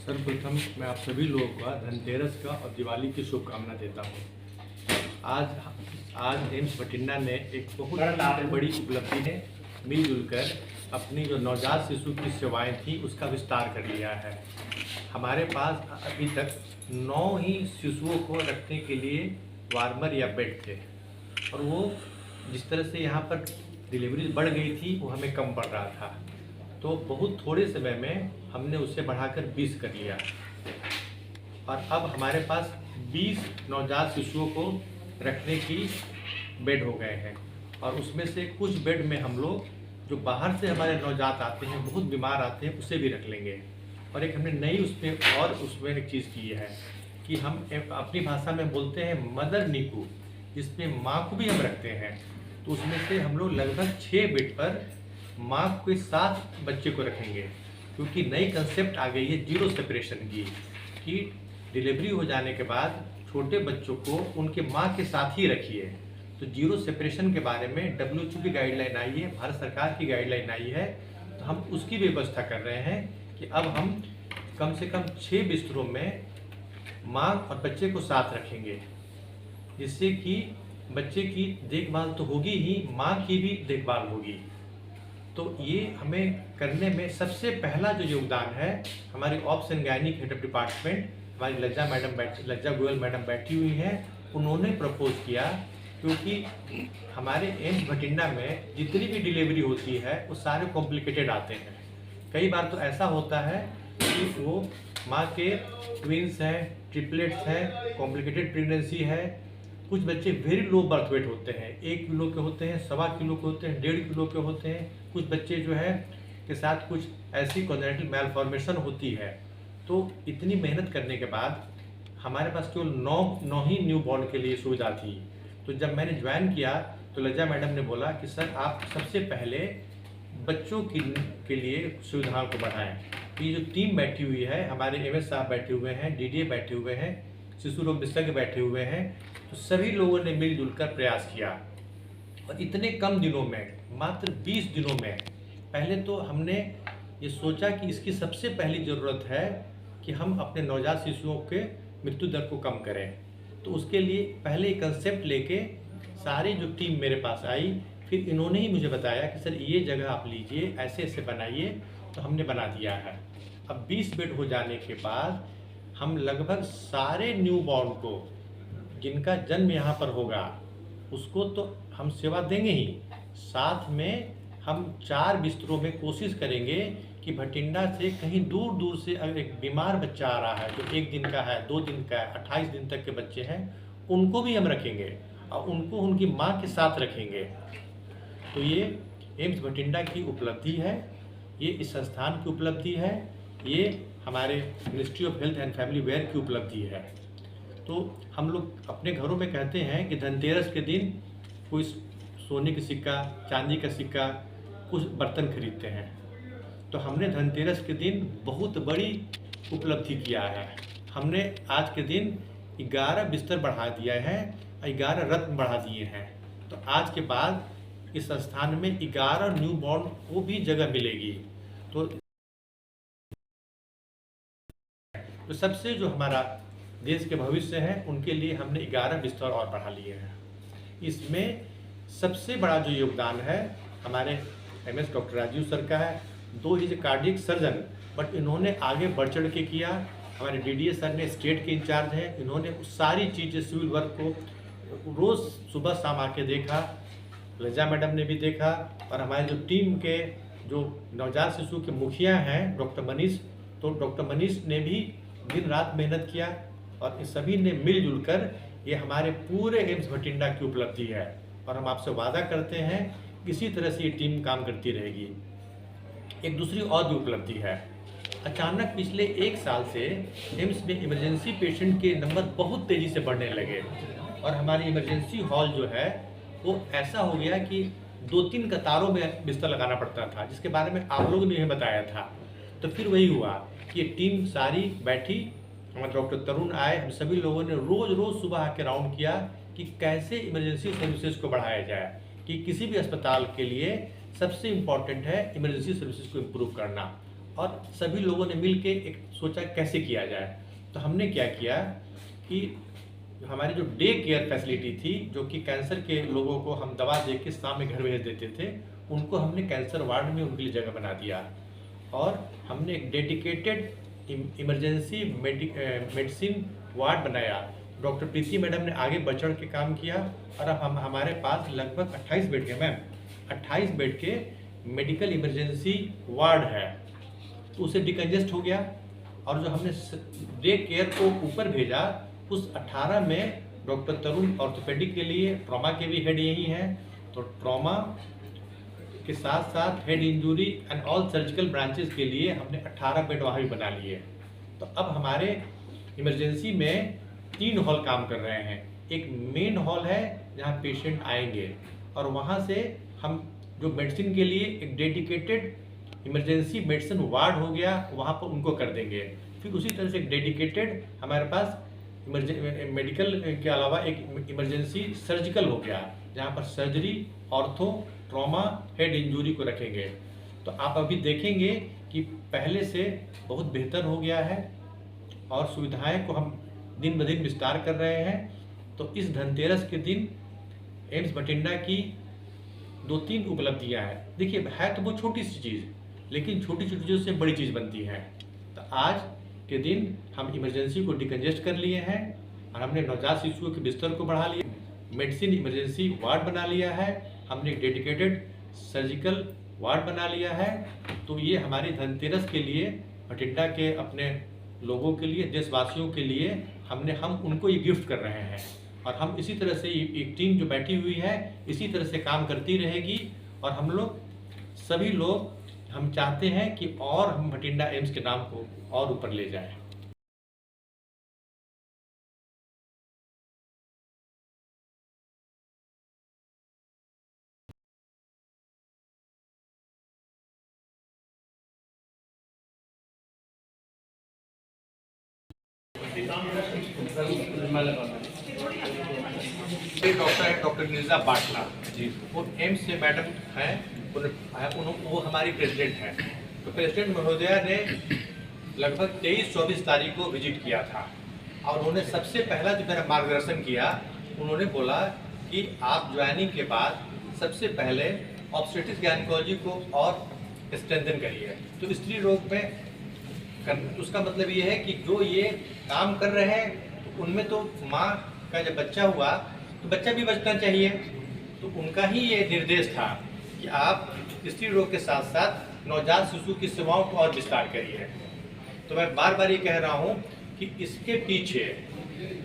सर्वप्रथम मैं आप सभी लोगों का धनतेरस का और दिवाली की शुभकामना देता हूँ। आज आज एम्स बठिंडा ने एक बहुत बड़ी उपलब्धि है, मिलजुल कर अपनी जो नवजात शिशु की सेवाएं थी उसका विस्तार कर लिया है। हमारे पास अभी तक 9 ही शिशुओं को रखने के लिए वार्मर या बेड थे और वो जिस तरह से यहाँ पर डिलीवरी बढ़ गई थी वो हमें कम पड़ रहा था, तो बहुत थोड़े समय में हमने उसे बढ़ाकर 20 कर लिया और अब हमारे पास 20 नवजात शिशुओं को रखने की बेड हो गए हैं। और उसमें से कुछ बेड में हम लोग जो बाहर से हमारे नवजात आते हैं, बहुत बीमार आते हैं, उसे भी रख लेंगे। और एक हमने नई उसमें एक चीज़ की है कि हम अपनी भाषा में बोलते हैं मदर नीकू, जिसमें माँ को भी हम रखते हैं। तो उसमें से हम लोग लगभग 6 बेड पर माँ के साथ बच्चे को रखेंगे, क्योंकि नई कंसेप्ट आ गई है जीरो सेपरेशन की, कि डिलीवरी हो जाने के बाद छोटे बच्चों को उनके माँ के साथ ही रखिए। तो जीरो सेपरेशन के बारे में WHO की गाइडलाइन आई है, भारत सरकार की गाइडलाइन आई है, तो हम उसकी व्यवस्था कर रहे हैं कि अब हम कम से कम 6 बिस्तरों में माँ और बच्चे को साथ रखेंगे, जिससे कि बच्चे की देखभाल तो होगी ही, माँ की भी देखभाल होगी। तो ये हमें करने में सबसे पहला जो योगदान है, हमारी ops and gynaec head of department हमारी लज्जा गोयल मैडम बैठी हुई हैं, उन्होंने प्रपोज किया। क्योंकि हमारे एम्स बठिंडा में जितनी भी डिलीवरी होती है वो सारे कॉम्प्लिकेटेड आते हैं। कई बार तो ऐसा होता है कि वो माँ के ट्विंस हैं, ट्रिपलेट्स हैं, कॉम्प्लिकेटेड प्रेगनेंसी है। कुछ बच्चे वेरी लो बर्थ वेट होते हैं, 1 किलो के होते हैं, 1.25 किलो के होते हैं, 1.5 किलो के होते हैं। कुछ बच्चे जो है के साथ कुछ ऐसी कॉन्जेनिटल मैलफॉर्मेशन होती है। तो इतनी मेहनत करने के बाद हमारे पास केवल 9 ही न्यू बॉर्न के लिए सुविधा थी। तो जब मैंने ज्वाइन किया तो लज्जा मैडम ने बोला कि सर आप सबसे पहले बच्चों के लिए सुविधाओं को बढ़ाएं। तो ये जो टीम बैठी हुई है, हमारे MS साहब बैठे हुए हैं, DDA बैठे हुए हैं, शिशु रोग विशेषज्ञ बैठे हुए हैं, तो सभी लोगों ने मिलजुल कर प्रयास किया। और इतने कम दिनों में, मात्र 20 दिनों में, पहले तो हमने ये सोचा कि इसकी सबसे पहली ज़रूरत है कि हम अपने नवजात शिशुओं के मृत्यु दर को कम करें। तो उसके लिए पहले कंसेप्ट लेके सारी जो टीम मेरे पास आई, फिर इन्होंने ही मुझे बताया कि सर ये जगह आप लीजिए, ऐसे ऐसे बनाइए। तो हमने बना दिया है। अब 20 बेड हो जाने के बाद हम लगभग सारे न्यू बॉर्न को जिनका जन्म यहाँ पर होगा उसको तो हम सेवा देंगे ही, साथ में हम 4 बिस्तरों में कोशिश करेंगे कि भटिंडा से कहीं दूर दूर से अगर एक बीमार बच्चा आ रहा है जो 1 दिन का है, 2 दिन का है, 28 दिन तक के बच्चे हैं, उनको भी हम रखेंगे और उनको उनकी माँ के साथ रखेंगे। तो ये एम्स भटिंडा की उपलब्धि है, ये इस संस्थान की उपलब्धि है, ये हमारे ministry of health and family वेयर की उपलब्धि है। तो हम लोग अपने घरों में कहते हैं कि धनतेरस के दिन कोई सोने का सिक्का, चांदी का सिक्का, कुछ बर्तन खरीदते हैं। तो हमने धनतेरस के दिन बहुत बड़ी उपलब्धि किया है। हमने आज के दिन 11 बिस्तर बढ़ा दिया है, 11 रत्न बढ़ा दिए हैं। तो आज के बाद इस संस्थान में 11 न्यू बॉर्न को भी जगह मिलेगी। तो सबसे जो हमारा देश के भविष्य है उनके लिए हमने 11 बिस्तर और बढ़ा लिए हैं। इसमें सबसे बड़ा जो योगदान है हमारे MS डॉक्टर राजीव सर का है। 2 इज कार्डियक सर्जन, बट इन्होंने आगे बढ़ चढ़ के किया। हमारे DDA सर ने स्टेट के इंचार्ज हैं, इन्होंने सारी चीज़ें सिविल वर्क को रोज़ सुबह शाम आके देखा। लज्जा मैडम ने भी देखा और हमारे जो टीम के जो नवजात शिशु के मुखिया हैं डॉक्टर मनीष, तो डॉक्टर मनीष ने भी दिन रात मेहनत किया और इस सभी ने मिलजुल कर ये हमारे पूरे एम्स भटिंडा की उपलब्धि है। और हम आपसे वादा करते हैं इसी तरह से ये टीम काम करती रहेगी। एक दूसरी और भी उपलब्धि है, अचानक पिछले 1 साल से एम्स में इमरजेंसी पेशेंट के नंबर बहुत तेज़ी से बढ़ने लगे और हमारी इमरजेंसी हॉल जो है वो ऐसा हो गया कि 2-3 कतारों में बिस्तर लगाना पड़ता था, जिसके बारे में आप लोगों ने हमें बताया था। तो फिर वही हुआ कि ये टीम सारी बैठी, हमारे डॉक्टर तरुण आए, हम सभी लोगों ने रोज़ सुबह आके राउंड किया कि कैसे इमरजेंसी सर्विसेज को बढ़ाया जाए, कि किसी भी अस्पताल के लिए सबसे इम्पॉर्टेंट है इमरजेंसी सर्विसेज को इम्प्रूव करना। और सभी लोगों ने मिल के एक सोचा कैसे किया जाए। तो हमने क्या किया कि हमारी जो डे केयर फैसिलिटी थी, जो कि कैंसर के लोगों को हम दवा दे के शाम में घर भेज देते थे, उनको हमने कैंसर वार्ड में उनके लिए जगह बना दिया। और हमने एक डेडिकेटेड इमरजेंसी मेडिसिन वार्ड बनाया। डॉक्टर प्रीति मैडम ने आगे बढ़ चढ़ के काम किया और अब हमारे पास लगभग 28 बेड के 28 बेड के मेडिकल इमरजेंसी वार्ड है। तो उसे डिकंजेस्ट हो गया। और जो हमने डे केयर को ऊपर भेजा, उस 18 में डॉक्टर तरुण ऑर्थोपेडिक के लिए, ट्रॉमा के भी हेड यही हैं, तो ट्रॉमा के साथ साथ head injury and all surgical branches के लिए हमने 18 बेड वहाँ भी बना लिए। तो अब हमारे इमरजेंसी में 3 हॉल काम कर रहे हैं। एक मेन हॉल है जहाँ पेशेंट आएंगे और वहाँ से हम जो मेडिसिन के लिए एक डेडिकेटेड इमरजेंसी मेडिसिन वार्ड हो गया, वहाँ पर उनको कर देंगे। फिर उसी तरह से एक डेडिकेटेड हमारे पास मेडिकल के अलावा एक इमरजेंसी सर्जिकल हो गया, जहाँ पर surgery, ortho, trauma, head injury को रखेंगे। तो आप अभी देखेंगे कि पहले से बहुत बेहतर हो गया है और सुविधाएं को हम दिन ब दिन विस्तार कर रहे हैं। तो इस धनतेरस के दिन एम्स बठिंडा की 2-3 उपलब्धियां हैं। देखिए, है तो वो छोटी सी चीज़, लेकिन छोटी छोटी चीज़ों से बड़ी चीज़ बनती है। तो आज के दिन हम इमरजेंसी को डिकंजेस्ट कर लिए हैं और हमने नवजात शिशुओं के बिस्तर को बढ़ा लिया, मेडिसिन इमरजेंसी वार्ड बना लिया है, हमने डेडिकेटेड सर्जिकल वार्ड बना लिया है। तो ये हमारी धनतेरस के लिए, बठिंडा के अपने लोगों के लिए, देशवासियों के लिए हम उनको ये गिफ्ट कर रहे हैं। और हम इसी तरह से एक टीम जो बैठी हुई है इसी तरह से काम करती रहेगी। और हम लोग सभी लोग हम चाहते हैं कि और हम बठिंडा एम्स के नाम को और ऊपर ले जाएं। डॉक्टर है डॉक्टर नीरजा बाटला जी, वो एम्स से मैडम हैं, वो हमारी प्रेसिडेंट हैं। तो प्रेसिडेंट महोदया ने लगभग 23-24 तारीख को विजिट किया था और उन्होंने सबसे पहला जो मेरा मार्गदर्शन किया, उन्होंने बोला कि आप ज्वाइनिंग के बाद सबसे पहले ऑब्स्टेट्रिक्स गायनेकोलॉजी को और स्ट्रेंथन करिए। तो स्त्री रोग में उसका मतलब ये है कि जो ये काम कर रहे हैं तो उनमें तो माँ का जब बच्चा हुआ तो बच्चा भी बचना चाहिए। तो उनका ही ये निर्देश था कि आप स्त्री रोग के साथ साथ नवजात शिशु की सेवाओं को और विस्तार करिए। तो मैं बार बार ये कह रहा हूँ कि इसके पीछे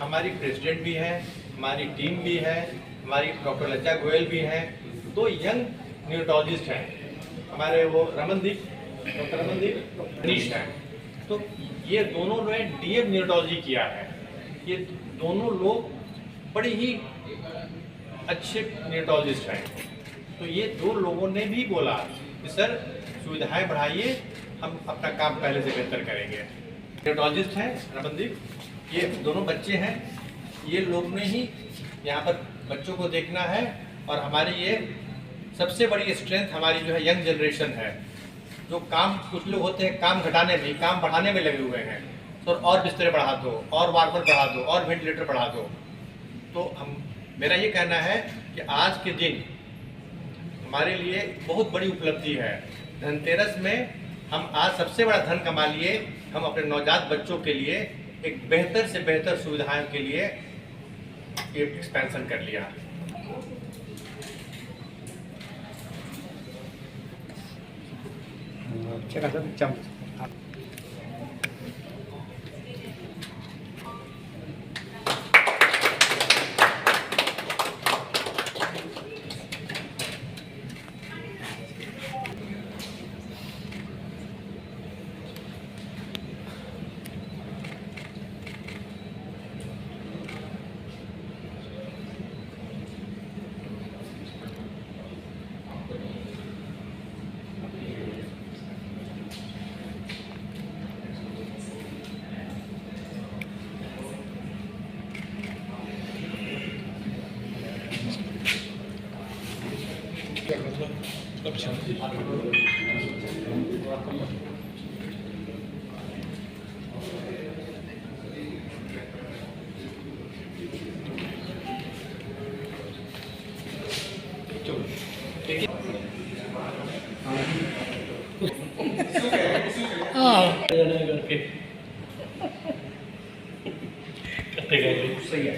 हमारी प्रेसिडेंट भी है, हमारी टीम भी है, हमारी डॉक्टर लज्जा गोयल भी हैं, 2 यंग न्यूरोलॉजिस्ट हैं हमारे, वो डॉक्टर रमनदीप मनीष हैं। तो ये दोनों ने डीएम न्यूरोलॉजी किया है। ये दोनों लोग बड़े ही अच्छे न्यूरोलॉजिस्ट हैं। तो ये 2 लोगों ने भी बोला कि सर सुविधाएं बढ़ाइए, हम अपना काम पहले से बेहतर करेंगे। न्यूरोलॉजिस्ट हैं रमनदीप, ये दोनों बच्चे हैं, ये लोग ने ही यहाँ पर बच्चों को देखना है। और हमारी ये सबसे बड़ी स्ट्रेंथ हमारी जो है यंग जनरेशन है, जो काम, कुछ लोग होते हैं काम घटाने में, काम बढ़ाने में लगे हुए हैं। तो और बिस्तर बढ़ा दो, और वार्बर बढ़ा दो, और वेंटिलेटर बढ़ा दो। तो मेरा ये कहना है कि आज के दिन हमारे लिए बहुत बड़ी उपलब्धि है। धनतेरस में हम आज सबसे बड़ा धन कमा लिए, हम अपने नवजात बच्चों के लिए एक बेहतर से बेहतर सुविधाओं के लिए एक्सपेंशन कर लिया। करके सही है।